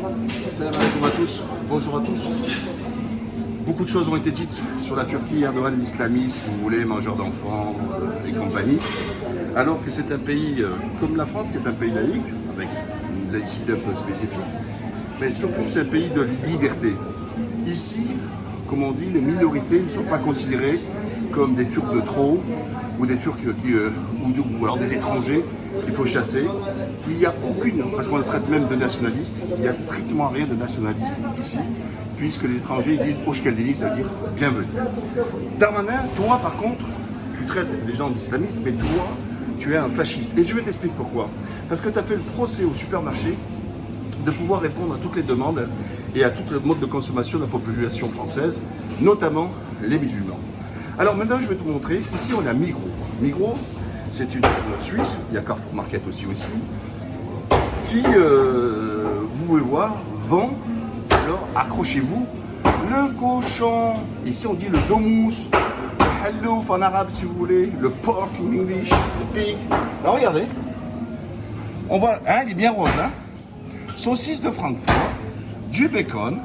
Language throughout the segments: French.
Salam alaikum à tous, bonjour à tous. Beaucoup de choses ont été dites sur la Turquie, Erdogan, l'islamiste, si vous voulez, mangeur d'enfants et compagnie. Alors que c'est un pays comme la France, qui est un pays laïque, avec une laïcité un peu spécifique, mais surtout c'est un pays de liberté. Ici, comme on dit, les minorités ne sont pas considérées comme des Turcs de trop, ou des Turcs ou alors des étrangers qu'il faut chasser. Il n'y a aucune, parce qu'on le traite même de nationaliste, il n'y a strictement rien de nationaliste ici, puisque les étrangers disent Hoş geldiniz, ça veut dire bienvenue. Darmanin, toi par contre, tu traites les gens d'islamistes, mais toi, tu es un fasciste. Et je vais t'expliquer pourquoi. Parce que tu as fait le procès au supermarché de pouvoir répondre à toutes les demandes et à tout le mode de consommation de la population française, notamment les musulmans. Alors maintenant, je vais te montrer, ici on a Migros. Migros, c'est une Suisse, il y a Carrefour Market aussi, qui, vous pouvez voir, vend, alors accrochez-vous, le cochon, ici on dit le domous, le hallouf en arabe si vous voulez, le pork in English, le pig. Alors regardez, on voit, hein, il est bien rose, hein, saucisse de Francfort, du bacon,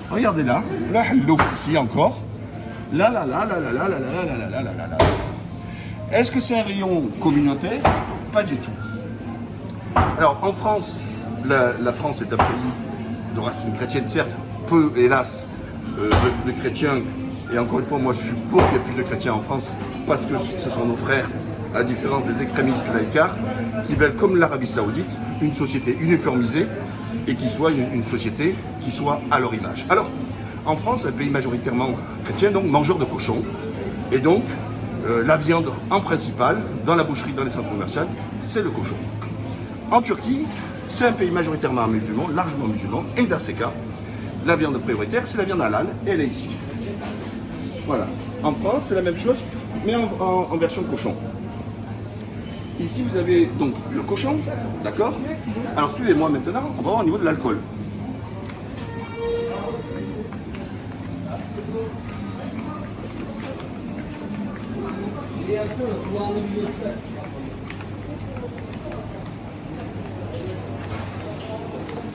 regardez là, le hallouf ici encore, là. Est-ce que c'est un rayon communautaire? Pas du tout. Alors en France, la France est un pays de racines chrétiennes, certes, peu hélas de chrétiens, et encore une fois moi je suis pour qu'il y ait plus de chrétiens en France, parce que ce sont nos frères, à la différence des extrémistes laïcards, qui veulent comme l'Arabie Saoudite, une société uniformisée, et qui soit une société qui soit à leur image. Alors, en France, un pays majoritairement chrétien, donc mangeur de cochons, et donc la viande en principal, dans la boucherie, dans les centres commerciaux, c'est le cochon. En Turquie, c'est un pays majoritairement musulman, largement musulman, et dans ces cas, la viande prioritaire, c'est la viande halal, et elle est ici. Voilà. En France, c'est la même chose, mais en version cochon. Ici, vous avez donc le cochon, d'accord? Alors, suivez-moi maintenant, on va voir au niveau de l'alcool.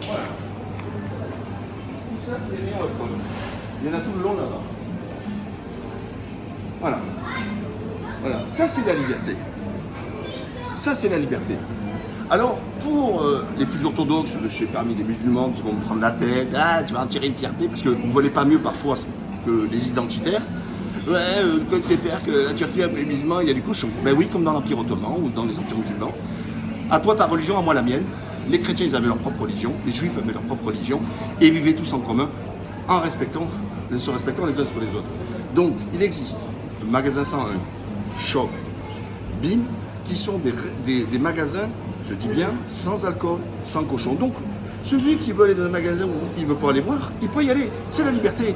Voilà. Tout ça, c'est les meilleurs alcools. Il y en a tout le long là-bas. Voilà. Voilà. Ça, c'est la liberté. Ça, c'est la liberté. Alors, pour les plus orthodoxes parmi les musulmans qui vont me prendre la tête, ah, tu vas en tirer une fierté, parce que vous ne volez pas mieux parfois que les identitaires. Ouais, comme c'est faire que la Turquie, un pays musulman, il y a du cochon. Ben oui, comme dans l'Empire ottoman ou dans les empires musulmans. À toi ta religion, à moi la mienne. Les chrétiens, ils avaient leur propre religion, les juifs avaient leur propre religion, et ils vivaient tous en commun en se respectant les uns sur les autres. Donc, il existe Magasin 101, Shop, Bim, qui sont des magasins, je dis bien, sans alcool, sans cochon. Donc, celui qui veut aller dans un magasin où il ne veut pas aller boire, il peut y aller, c'est la liberté.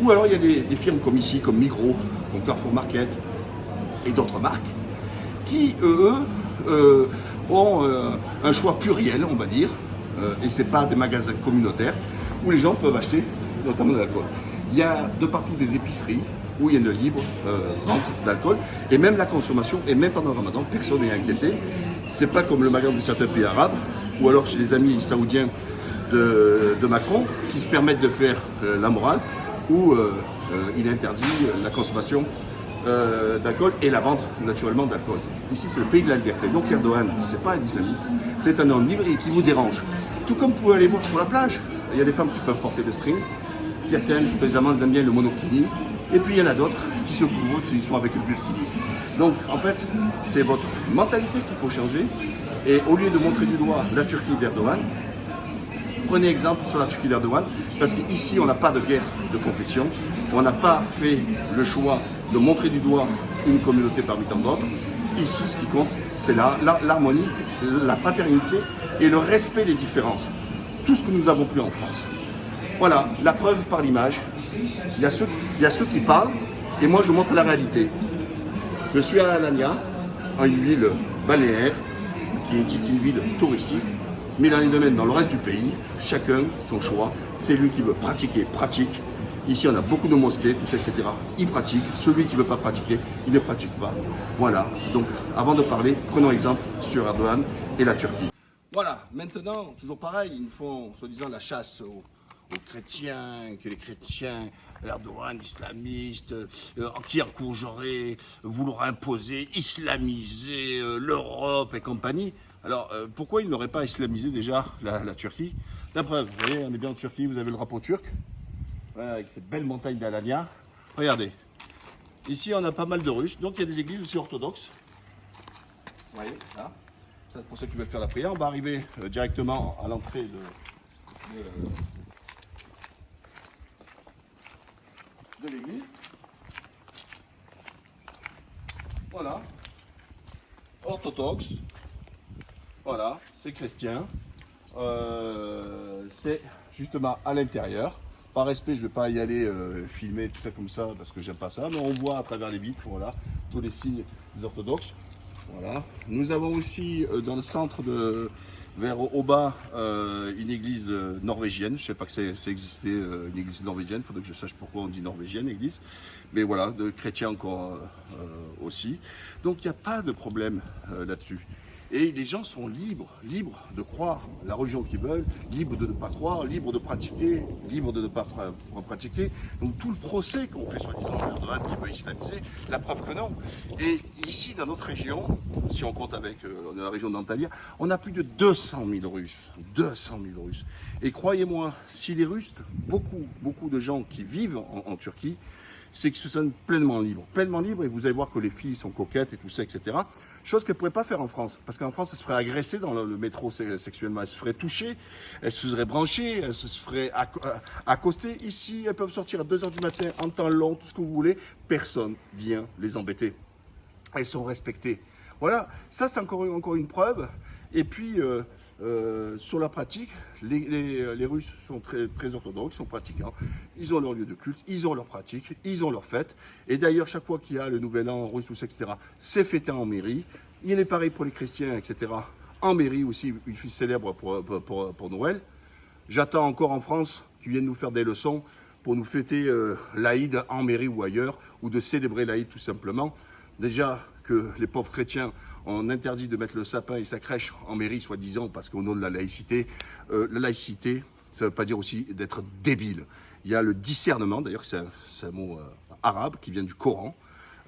Ou alors il y a des firmes comme ici, comme Migros, comme Carrefour Market et d'autres marques, qui, eux, ont un choix pluriel, on va dire, et ce n'est pas des magasins communautaires, où les gens peuvent acheter notamment de l'alcool. Il y a de partout des épiceries, où il y a une libre vente d'alcool, et même la consommation, et même pendant le ramadan, personne n'est inquiété. C'est pas comme le magasin de certains pays arabes, ou alors chez les amis saoudiens de Macron, qui se permettent de faire la morale, où il interdit la consommation d'alcool et la vente naturellement d'alcool. Ici c'est le pays de la liberté, donc Erdogan, c'est pas un islamiste, c'est un homme libre et qui vous dérange. Tout comme vous pouvez aller voir sur la plage, il y a des femmes qui peuvent porter le string, certaines, supposément, elles aiment bien le monokini, et puis il y en a d'autres qui se couvrent, qui sont avec le burkini. Donc en fait, c'est votre mentalité qu'il faut changer, et au lieu de montrer du doigt la Turquie d'Erdogan, prenez exemple sur la Turquie d'Erdogan, parce qu'ici on n'a pas de guerre de confession, on n'a pas fait le choix de montrer du doigt une communauté parmi tant d'autres. Ici ce qui compte, c'est l'harmonie, la fraternité et le respect des différences. Tout ce que nous avons plus en France. Voilà, la preuve par l'image. Il y a ceux qui parlent, et moi je montre la réalité. Je suis à Alanya, en une ville balnéaire, qui est une ville touristique, mais il en est de même dans le reste du pays, chacun son choix, c'est lui qui veut pratiquer, pratique. Ici on a beaucoup de mosquées, tout ça, etc. Il pratique, celui qui ne veut pas pratiquer, il ne pratique pas. Voilà, donc avant de parler, prenons exemple sur Erdogan et la Turquie. Voilà, maintenant, toujours pareil, ils font soi-disant la chasse aux chrétiens, que les chrétiens, Erdogan, islamiste, qui encouragerait vouloir imposer, islamiser l'Europe et compagnie. Alors, pourquoi ils n'auraient pas islamisé déjà la Turquie? La preuve, vous voyez, on est bien en Turquie, vous avez le drapeau turc, voilà, avec cette belle montagne d'Alanya. Regardez, ici on a pas mal de Russes, donc il y a des églises aussi orthodoxes. Vous voyez, là. Ça, pour ceux qui veulent faire la prière, on va arriver directement à l'entrée de l'église. Voilà. Orthodoxe. Voilà, c'est chrétien. C'est justement à l'intérieur. Par respect, je ne vais pas y aller filmer tout ça comme ça parce que j'aime pas ça, mais on voit à travers les vitres, voilà, tous les signes des orthodoxes. Voilà. Nous avons aussi dans le centre vers au bas une église norvégienne. Je ne sais pas que ça existait une église norvégienne. Il faudrait que je sache pourquoi on dit norvégienne église. Mais voilà, de chrétiens encore aussi. Donc il n'y a pas de problème là-dessus. Et les gens sont libres de croire la religion qu'ils veulent, libres de ne pas croire, libres de pratiquer, libres de ne pas pratiquer. Donc tout le procès qu'on fait soi-disant Erdogan qui veut islamiser, la preuve que non. Et ici, dans notre région, si on compte avec la région d'Antalya, on a plus de 200 000 Russes. 200 000 Russes. Et croyez-moi, si les Russes, beaucoup de gens qui vivent en Turquie, c'est qu'ils se sentent pleinement libres, et vous allez voir que les filles sont coquettes et tout ça, etc. Chose qu'elles ne pourraient pas faire en France, parce qu'en France, elles se feraient agresser dans le métro sexuellement, elles se feraient toucher, elles se feraient brancher, elles se feraient accoster. Ici, elles peuvent sortir à 2 h du matin, en temps long, tout ce que vous voulez, personne vient les embêter. Elles sont respectées. Voilà, ça c'est encore une preuve. Et puis, sur la pratique, les Russes sont très orthodoxes, sont pratiquants. Ils ont leur lieu de culte, ils ont leurs pratiques, ils ont leurs fêtes. Et d'ailleurs, chaque fois qu'il y a le nouvel an russe, tout ça, etc., c'est fêté en mairie. Il est pareil pour les chrétiens, etc. En mairie aussi, ils célèbrent pour Noël. J'attends encore en France qu'ils viennent nous faire des leçons pour nous fêter l'Aïd en mairie ou ailleurs, ou de célébrer l'Aïd tout simplement. Déjà que les pauvres chrétiens ont interdit de mettre le sapin et sa crèche en mairie, soi-disant, parce qu'au nom de la laïcité, ça ne veut pas dire aussi d'être débile. Il y a le discernement, d'ailleurs c'est un mot arabe qui vient du Coran,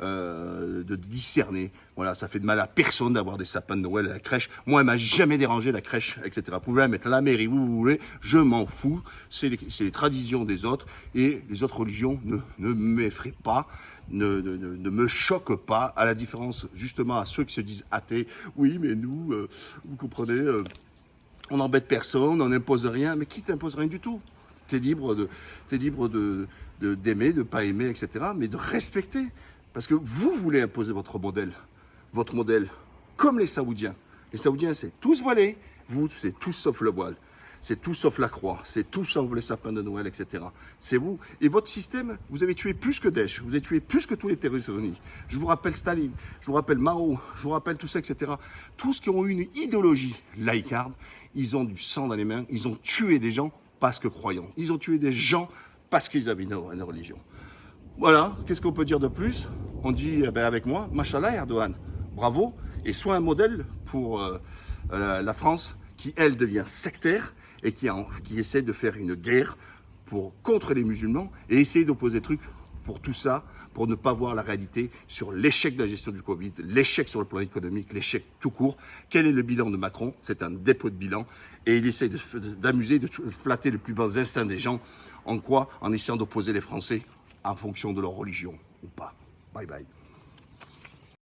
de discerner. Voilà, ça fait de mal à personne d'avoir des sapins de Noël à la crèche. Moi, elle m'a jamais dérangé la crèche, etc. Vous pouvez la mettre à la mairie où vous voulez, je m'en fous. C'est les traditions des autres et les autres religions ne m'effraient pas. Ne me choquent pas, à la différence justement à ceux qui se disent athées. Oui, mais nous, vous comprenez, on n'embête personne, on n'impose rien. Mais qui t'impose rien du tout? T'es libre d'aimer, de pas aimer, etc. Mais de respecter. Parce que vous voulez imposer votre modèle, comme les Saoudiens. Les Saoudiens, c'est tous voilés, vous, c'est tous sauf le voile. C'est tout sauf la croix, c'est tout sauf les sapins de Noël, etc. C'est vous. Et votre système, vous avez tué plus que Daesh, vous avez tué plus que tous les terroristes réunis. Je vous rappelle Staline, je vous rappelle Mao, je vous rappelle tout ça, etc. Tous qui ont eu une idéologie laïcarde, ils ont du sang dans les mains, ils ont tué des gens parce que croyants. Ils ont tué des gens parce qu'ils avaient une religion. Voilà, qu'est-ce qu'on peut dire de plus? On dit avec moi, Machallah Erdogan, bravo, et sois un modèle pour la France qui, elle, devient sectaire et qui essaie de faire une guerre contre les musulmans et essayer d'opposer des trucs pour tout ça, pour ne pas voir la réalité sur l'échec de la gestion du Covid, l'échec sur le plan économique, l'échec tout court. Quel est le bilan de Macron? C'est un dépôt de bilan et il essaie d'amuser, de flatter les plus bas instincts des gens. En quoi? En essayant d'opposer les Français en fonction de leur religion ou pas. Bye bye.